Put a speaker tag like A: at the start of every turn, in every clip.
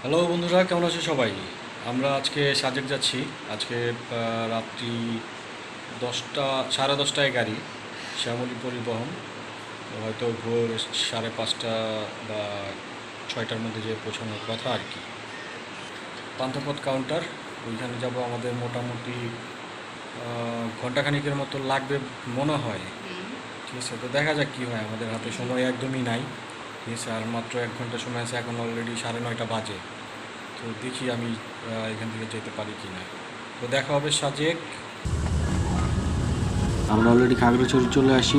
A: Hello বন্ধুরা, কেমন আছো সবাই? আমরা আজকে সাজেক যাচ্ছি। আজকে রাত্রি 10টা, 10:30টায় গাড়ি, শ্যামলী পরিবহন। হয়তো ভোর 5:30 বা 6টার মধ্যে যে পৌঁছানোর কথা আর কি। পান্থপথ কাউন্টার, ওইখানে যাব। আমাদের মোটামুটি ঘন্টাখানিকের মতো লাগবে মনে হয়। ঠিক আছে, তো দেখা যাক কী হয়। আমাদের হাতে সময় একদমই নাই। ঠিক আছে, আর মাত্র 1 ঘন্টা সময় আছে। এখন অলরেডি 9:30 বাজে। তো দেখি আমি এখান থেকে যেতে পারি কি না। তো দেখা হবে সাজেক। আমরা অলরেডি খাগড়াছড়ি চলে আসি।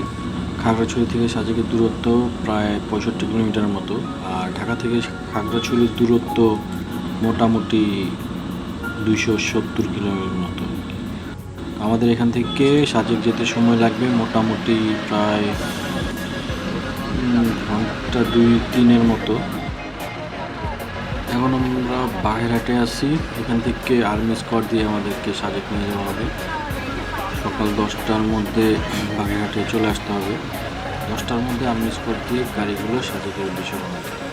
A: খাগড়াছড়ি থেকে সাজেকের দূরত্ব প্রায় 65 কিলোমিটারের মতো। আর ঢাকা থেকে খাগড়াছড়ির দূরত্ব মোটামুটি 270 কিলোমিটার মতো। আমাদের এখান থেকে সাজেক যেতে সময় লাগবে মোটামুটি প্রায় ঘন্টা 2-3-এর মতো। এখন আমরা বাগেরহাটে আছি। এখান থেকে আর্মি স্কোয়াড দিয়ে আমাদেরকে সাজেক নিয়ে যাওয়া হবে। সকাল 10টার মধ্যে বাগেরহাটে চলে আসতে হবে। 10টার মধ্যে আর্মি স্কোয়াড দিয়ে গাড়িগুলো সাজেকের উদ্দেশ্যে রওনা দেবে।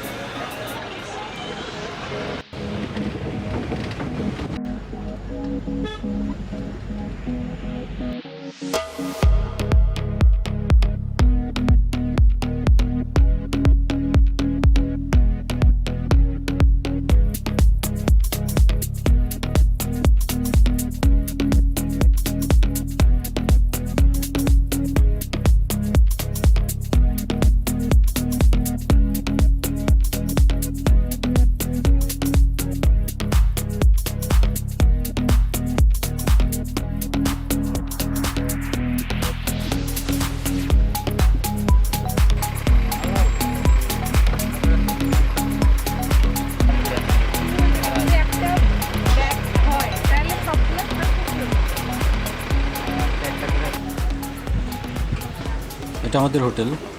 A: এটা আমাদের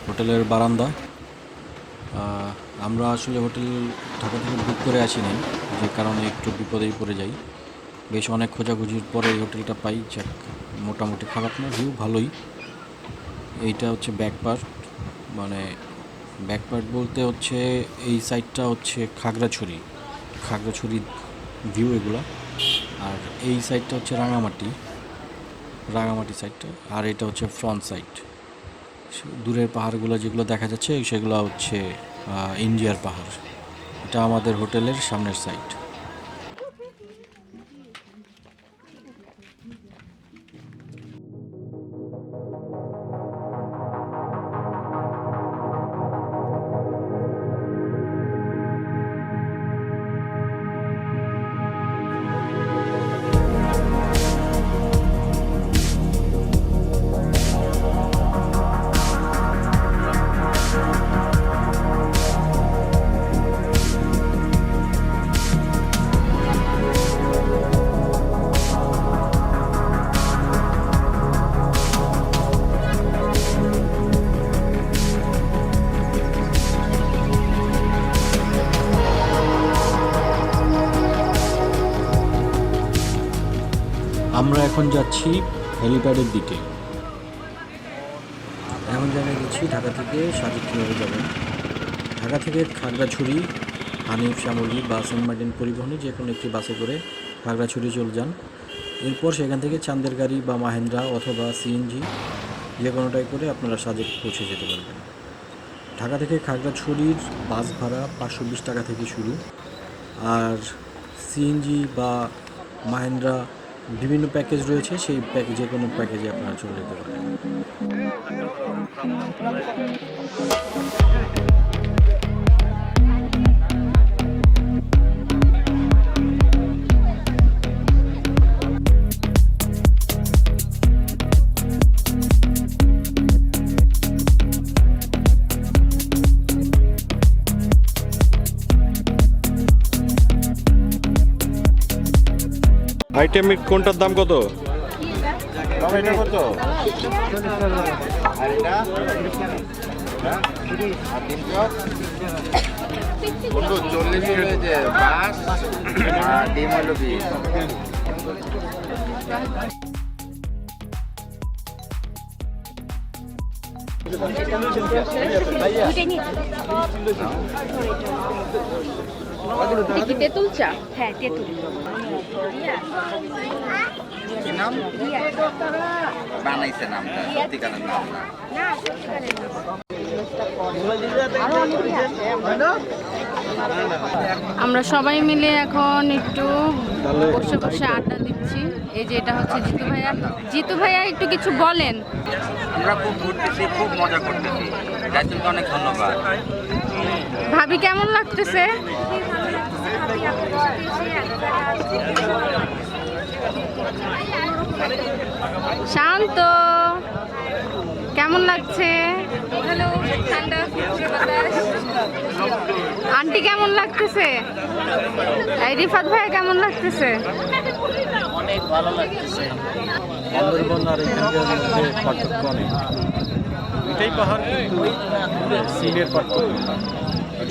A: হোটেলের বারান্দা। আমরা আসলে হোটেল ঢাকা থেকে বুক করে আসিনি, যে কারণে একটু বিপদেই পড়ে যাই। বেশ অনেক খোঁজাখুঁজির পরে এই হোটেলটা পাই। যাক, মোটামুটি খারাপ না, ভিউ ভালোই। এইটা হচ্ছে ব্যাক পার্ট, মানে ব্যাক পার্ট বলতে হচ্ছে এই সাইডটা হচ্ছে খাগড়াছড়ি ভিউ এগুলা। আর এই সাইডটা হচ্ছে রাঙামাটি সাইডটা। আর এটা হচ্ছে ফ্রন্ট সাইড। দূরের পাহাড়গুলো যেগুলো দেখা যাচ্ছে সেগুলো হচ্ছে ইন্ডিয়ার পাহাড়। এটা আমাদের হোটেলের সামনের সাইড। আমরা এখন যাচ্ছি হেলিপ্যাডের দিকে। এখন জানিয়ে দিচ্ছি ঢাকা থেকে সাজেক কীভাবে যাবেন। ঢাকা থেকে খাগড়াছড়ি, হানিফ, শ্যামলী বা সেন্ট মার্টিন পরিবহনে যে কোনো একটি বাসে করে খাগড়াছড়ি চলে যান। এরপর সেখান থেকে চান্দের গাড়ি বা মাহেন্দ্রা অথবা সিএনজি যে কোনোটাই করে আপনারা সাজেক পৌঁছে যেতে পারবেন। ঢাকা থেকে খাগড়াছড়ির বাস ভাড়া 520 টাকা থেকে শুরু। আর সিএনজি বা মাহেন্দ্রা বিভিন্ন প্যাকেজ রয়েছে, সেই যে কোনো প্যাকেজে আপনারা চলে যেতে পারেন। আইটেম কোনটার দাম কত?
B: টমেটো কত? আর এটা বন্ধু 40 হয়েছে বাস আর ডিম হলো 20।
C: তেঁতুল চা? হ্যাঁ, তেঁতুল।
B: কি নাম বানাইছে? নামটা সত্যিকারের নাম না।
C: আমরা সবাই মিলে এখন একটু বসে বসে আড্ডা দিচ্ছি। এই যে এটা হচ্ছে জিতু ভাইয়া। জিতু ভাইয়া একটু কিছু বলেন।
B: আমরা খুব ঘুরতেছি, খুব মজা করতেছি। জাইতুলকে অনেক ধন্যবাদ।
C: ভাবি কেমন লাগতেছে? শান্ত, কেমন লাগছে? হ্যালো, ঠান্ডা বাতাস। আন্টি কেমন লাগতেছে? এই রিফাত ভাইয়া কেমন লাগতেছে?
A: অনেক ভালো লাগতেছে। সুন্দরবন আর এখানকার মধ্যে পার্থক্য অনেক। এটাই পাহাড়, কিন্তু সিনের পার্থক্য।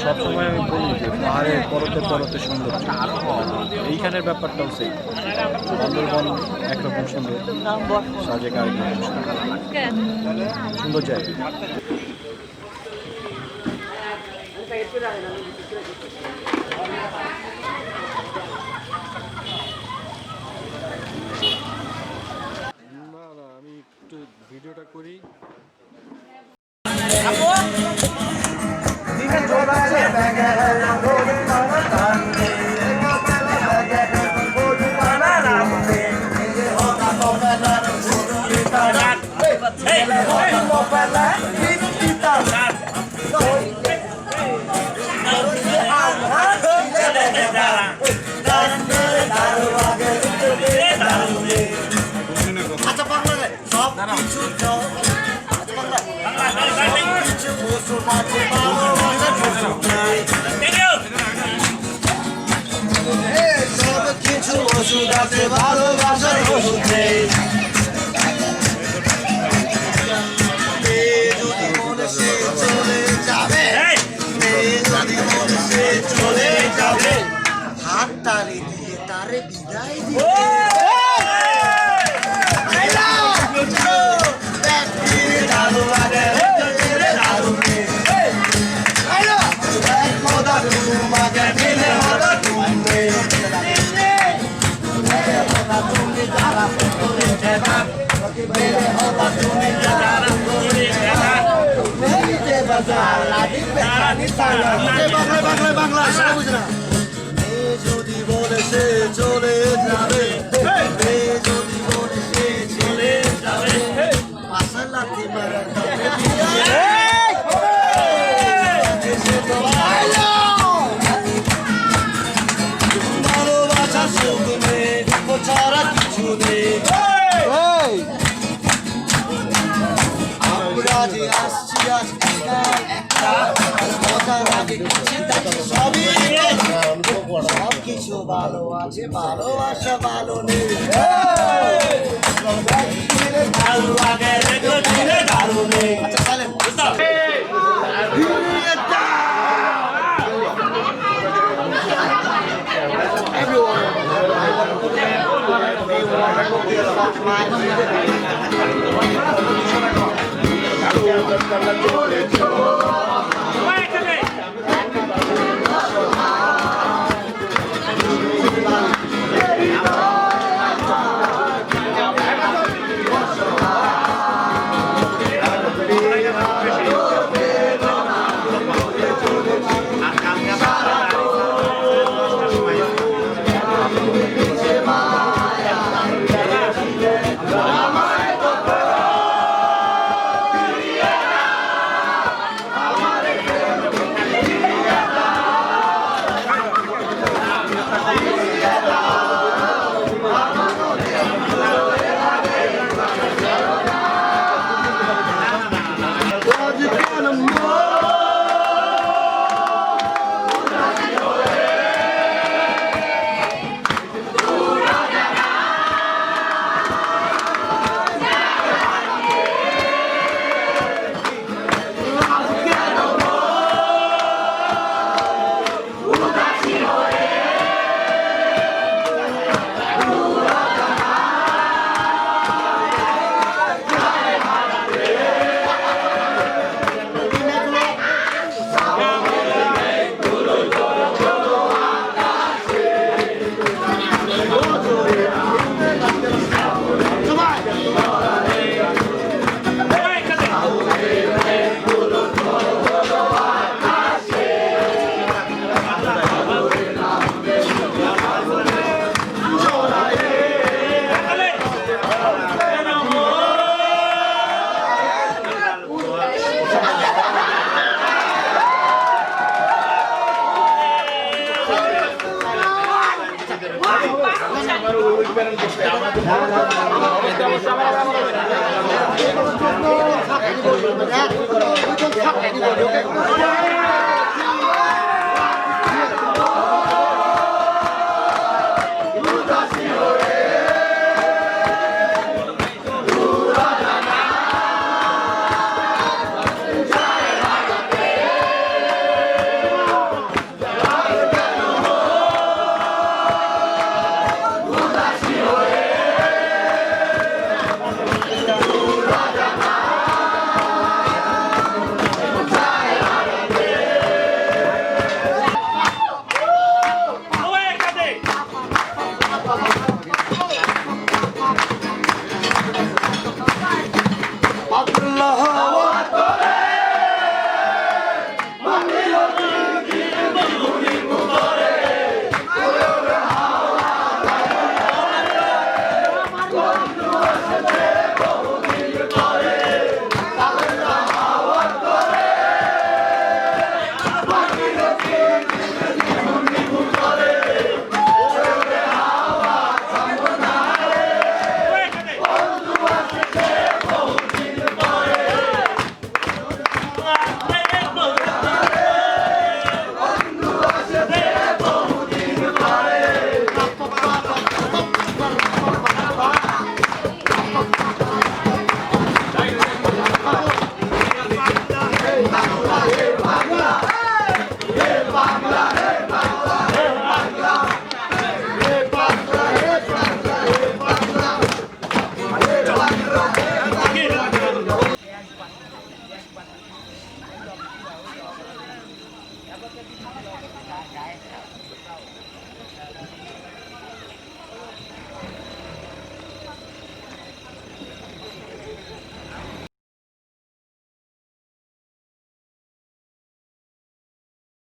A: সবসময় আমি বলি যে পাহাড়ের পরতে পরতে সৌন্দর্য, এইখানের ব্যাপারটাও সেই। সুন্দরবন একরকম সুন্দর, সাজেক আরেকরকম সুন্দর জায়গা। আমি একটু ভিডিওটা করি।
D: ভালোবাসার ওষুধ নেই। যদি মনে সে চলে যাবে, যদি মনে সে চলে যাবে, হাত তালি দিয়ে তারে বিদায় দিবে। যদি বলে সে চলে যাবে, যদি বলে সে চলে যাবে, পাশালাতি মারা ভালোবাসা সুখ নেই, ছাড়া কিছু নেই। আমরা যে আসছি আজ সব কিছু ভালো আছে, ভালোবাসা ভালো নেই। ভালো আগে ভালো নেই।